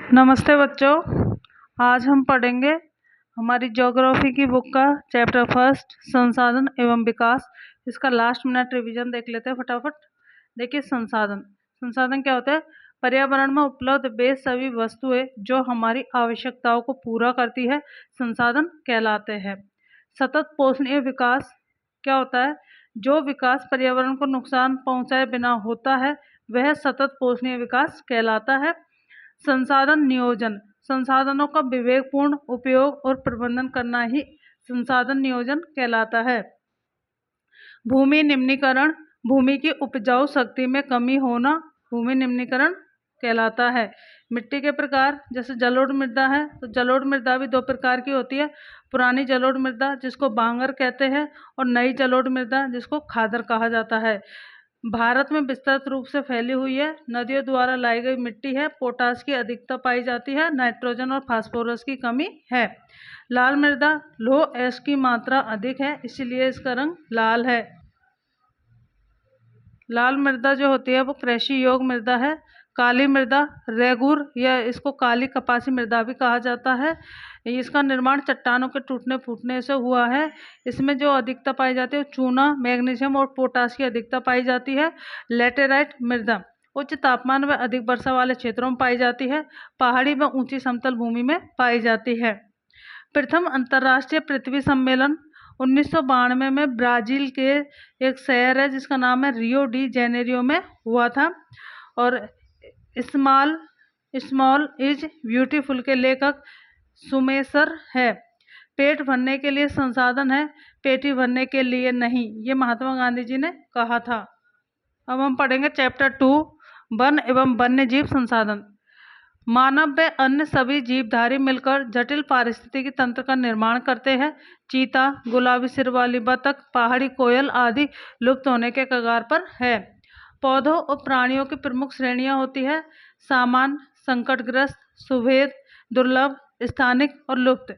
नमस्ते बच्चों। आज हम पढ़ेंगे हमारी ज्योग्राफी की बुक का चैप्टर फर्स्ट संसाधन एवं विकास। इसका लास्ट मिनट रिवीजन देख लेते हैं फटाफट। देखिए, संसाधन संसाधन क्या होता है? पर्यावरण में उपलब्ध वे सभी वस्तुएं जो हमारी आवश्यकताओं को पूरा करती है संसाधन कहलाते हैं। सतत पोषणीय विकास क्या होता है? जो विकास पर्यावरण को नुकसान पहुंचाए बिना होता है वह सतत पोषणीय विकास कहलाता है। संसाधन नियोजन, संसाधनों का विवेकपूर्ण उपयोग और प्रबंधन करना ही संसाधन नियोजन कहलाता है। भूमि निम्नीकरण, भूमि की उपजाऊ शक्ति में कमी होना भूमि निम्नीकरण कहलाता है। मिट्टी के प्रकार, जैसे जलोढ़ मृदा है तो जलोढ़ मृदा भी दो प्रकार की होती है। पुरानी जलोढ़ मृदा जिसको बांगर कहते हैं और नई जलोढ़ मृदा जिसको खादर कहा जाता है। भारत में विस्तृत रूप से फैली हुई है। नदियों द्वारा लाई गई मिट्टी है। पोटाश की अधिकता पाई जाती है। नाइट्रोजन और फास्फोरस की कमी है। लाल मृदा, लौह एस की मात्रा अधिक है इसलिए इसका रंग लाल है। लाल मृदा जो होती है वो कृषि योग्य मृदा है। काली मृदा, रेगुर या इसको काली कपासी मृदा भी कहा जाता है। इसका निर्माण चट्टानों के टूटने फूटने से हुआ है। इसमें जो अधिकता पाई जाती है चूना, मैग्नीशियम और पोटाश की अधिकता पाई जाती है। लेटेराइट मृदा उच्च तापमान व अधिक वर्षा वाले क्षेत्रों में पाई जाती है। पहाड़ी व ऊंची समतल भूमि में पाई जाती है। प्रथम अंतर्राष्ट्रीय पृथ्वी सम्मेलन 1992 में ब्राजील के एक शहर है जिसका नाम है रियो डी जेनेरियो में हुआ था। और स्मॉल स्मॉल इज ब्यूटीफुल के लेखक सुमेसर है। पेट भरने के लिए संसाधन है, पेटी भरने के लिए नहीं, ये महात्मा गांधी जी ने कहा था। अब हम पढ़ेंगे चैप्टर 2 वन एवं वन्य जीव संसाधन। मानव व अन्य सभी जीवधारी मिलकर जटिल पारिस्थितिकी तंत्र का निर्माण करते हैं। चीता, गुलाबी सिर वाली बतख, पहाड़ी कोयल आदि लुप्त होने के कगार पर है। पौधों और प्राणियों की प्रमुख श्रेणियां होती है: सामान्य, संकटग्रस्त, सुभेद, दुर्लभ, स्थानिक और लुप्त।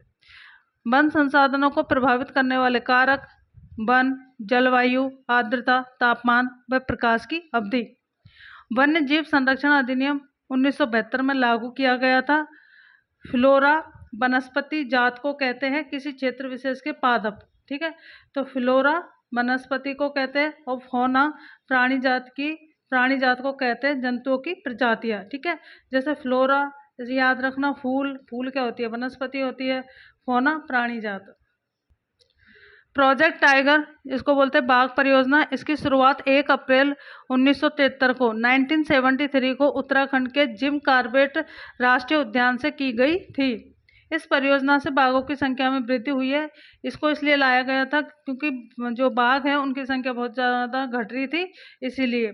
वन संसाधनों को प्रभावित करने वाले कारक: वन, जलवायु, आर्द्रता, तापमान व प्रकाश की अवधि। वन्य जीव संरक्षण अधिनियम 1972 में लागू किया गया था। फ्लोरा वनस्पति जात को कहते हैं किसी क्षेत्र विशेष के पादप, ठीक है। तो फ्लोरा वनस्पति को कहते हैं और फौना प्राणी जात को कहते हैं जंतुओं की प्रजातियां, ठीक है। जैसे फ्लोरा, जैसे याद रखना, फूल क्या होती है? वनस्पति होती है। फौना प्राणी जात। प्रोजेक्ट टाइगर, इसको बोलते हैं बाघ परियोजना। इसकी शुरुआत 1 अप्रैल 1973 को 1973 को उत्तराखंड के जिम कॉर्बेट राष्ट्रीय उद्यान से की गई थी। इस परियोजना से बाघों की संख्या में वृद्धि हुई है। इसको इसलिए लाया गया था क्योंकि जो बाघ हैं उनकी संख्या बहुत ज़्यादा घट रही थी, इसीलिए।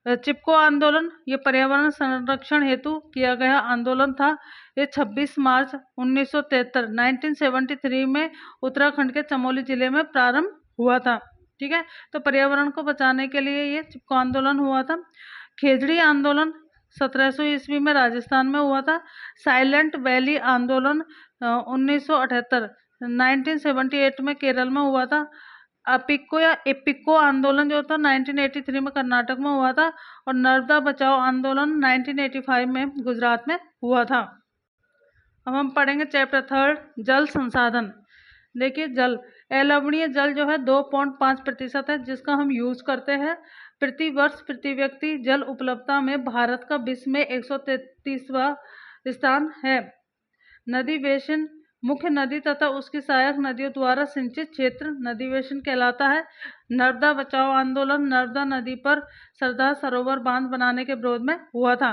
चिपको आंदोलन, ये पर्यावरण संरक्षण हेतु किया गया आंदोलन था। ये 26 मार्च 1973 में उत्तराखंड के चमोली जिले में प्रारंभ हुआ था, ठीक है। तो पर्यावरण को बचाने के लिए ये चिपको आंदोलन हुआ था। खेजड़ी आंदोलन 1700 ईस्वी में राजस्थान में हुआ था। साइलेंट वैली आंदोलन 1978 में केरल में हुआ था। अपिको या एपिको आंदोलन जो था 1983 में कर्नाटक में हुआ था। और नर्मदा बचाओ आंदोलन 1985 में गुजरात में हुआ था। अब हम पढ़ेंगे चैप्टर 3 जल संसाधन। देखिए, जल अलवणीय जल जो है 2.5% है जिसका हम यूज करते हैं। प्रति वर्ष प्रति व्यक्ति जल उपलब्धता में भारत का विश्व में 133वां स्थान है। नदी बेसिन, मुख्य नदी तथा उसकी सहायक नदियों द्वारा सिंचित क्षेत्र नदी बेसिन कहलाता है। नर्मदा बचाओ आंदोलन नर्मदा नदी पर सरदार सरोवर बांध बनाने के विरोध में हुआ था।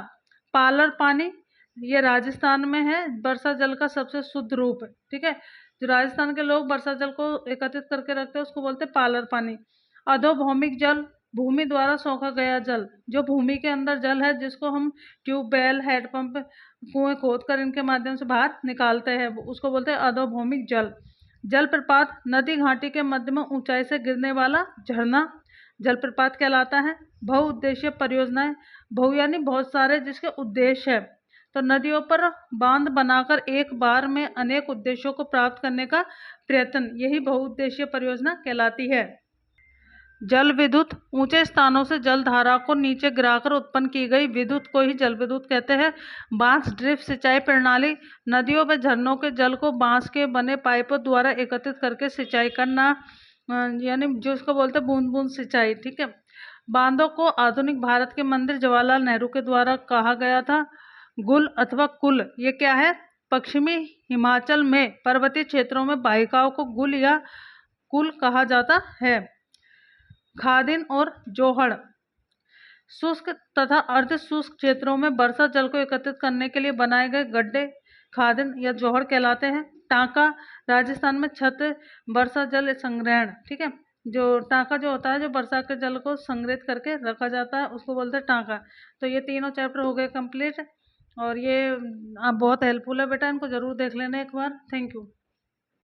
पालर पानी, ये राजस्थान में है, वर्षा जल का सबसे शुद्ध रूप है, ठीक है। जो राजस्थान के लोग वर्षा जल को एकत्रित करके रखते हैं उसको बोलते हैं पालर पानी। अधोभौमिक जल, भूमि द्वारा सोखा गया जल, जो भूमि के अंदर जल है जिसको हम ट्यूबवेल, हैंडपंप, कुएं खोद कर इनके माध्यम से बाहर निकालते हैं, उसको बोलते हैं अधोभौमिक जल। जलप्रपात, नदी घाटी के मध्य में ऊंचाई से गिरने वाला झरना जलप्रपात कहलाता है। बहुउद्देशीय परियोजनाएं, बहु यानी बहुत सारे जिसके उद्देश्य है। तो नदियों पर बांध बनाकर एक बार में अनेक उद्देश्यों को प्राप्त करने का प्रयत्न, यही बहुउद्देशीय परियोजना कहलाती है। जल विद्युत, ऊंचे स्थानों से जल धारा को नीचे गिराकर उत्पन्न की गई विद्युत को ही जल विद्युत कहते हैं। बांस ड्रिप सिंचाई प्रणाली, नदियों व झरनों के जल को बांस के बने पाइपों द्वारा एकत्रित करके सिंचाई करना, यानी जो इसको बोलते हैं बूंद बूंद सिंचाई। ठीक है। बांधों को आधुनिक भारत के मंदिर जवाहरलाल नेहरू के द्वारा कहा गया था। गुल अथवा कुल, ये क्या है? पश्चिमी हिमाचल में पर्वतीय क्षेत्रों में वाहिकाओं को गुल या कुल कहा जाता है। खादिन और जोहड़, शुष्क तथा अर्ध शुष्क क्षेत्रों में वर्षा जल को एकत्रित करने के लिए बनाए गए गड्ढे खादिन या जोहड़ कहलाते हैं। टांका, राजस्थान में छत वर्षा जल संग्रहण। ठीक है। जो टांका जो होता है, जो वर्षा के जल को संग्रहित करके रखा जाता है, उसको बोलते हैं टांका। तो ये तीनों चैप्टर हो गए कंप्लीट, और ये आप बहुत हेल्पफुल है बेटा, इनको जरूर देख लेना एक बार। Thank you.